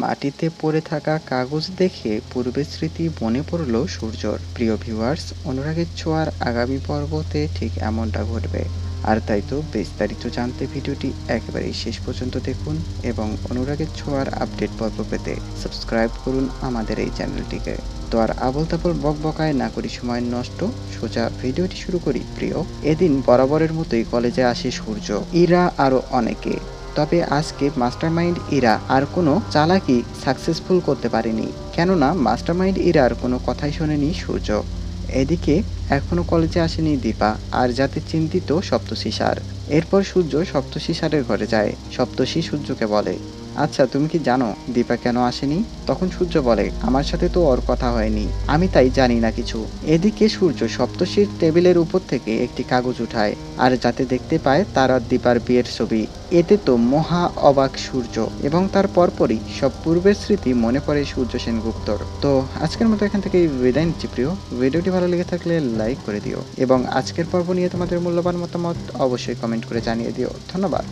মাটিতে পড়ে থাকা কাগজ দেখে পূর্বের স্মৃতি মনে পড়ল সূর্যর। প্রিয় ভিউয়ার্স, অনুরাগের ছোঁয়ার আগামী পর্বতে ঠিক এমনটা ঘটবে। আর তাই তো বিস্তারিত জানতে ভিডিওটি একেবারেই শেষ পর্যন্ত দেখুন এবং অনুরাগের ছোঁয়ার আপডেট পর্ব পেতে সাবস্ক্রাইব করুন আমাদের এই চ্যানেলটিকে। তো আর আবল তাবল বকবকায় না করি সময় নষ্ট, সোজা ভিডিওটি শুরু করি। প্রিয়, এদিন বরাবরের মতোই কলেজে আসে সূর্য, ইরা আরো অনেকে। তবে আজকে মাস্টারমাইন্ড ইরা আর কোনো চালাকি সাকসেসফুল করতে পারেনি, কেননা মাস্টারমাইন্ড ইরার কোনো কথাই শোনেনি সূর্য। এদিকে এখনো কলেজে আসেনি দীপা, আর যাতে চিন্তিত সপ্তর্ষি স্যার। এরপর সূর্য সপ্তর্ষি স্যারের ঘরে যায়। সপ্তর্ষি সূর্যকে বলে, আচ্ছা তুমি কি জানো দীপা কেন আসেনি? তখন সূর্য বলে, আমার সাথে তো ওর কথা হয়নি, আমি তাই জানি না কিছু। এদিকে সূর্য সপ্তর্ষির টেবিলের উপর থেকে একটি কাগজ উঠায়, আর যাতে দেখতে পায় তার আর দীপার বিয়ের ছবি। এতে তো মহা অবাক সূর্য, এবং তার পরপরই সব পূর্বের স্মৃতি মনে পড়ে সূর্য সেনগুপ্তর। তো আজকের মতো এখান থেকে বিদায় নিচ্ছি প্রিয়। ভিডিওটি ভালো লেগে থাকলে লাইক করে দিও এবং আজকের পর্ব নিয়ে তোমাদের মূল্যবান মতামত অবশ্যই কমেন্ট করে জানিয়ে দিও। ধন্যবাদ।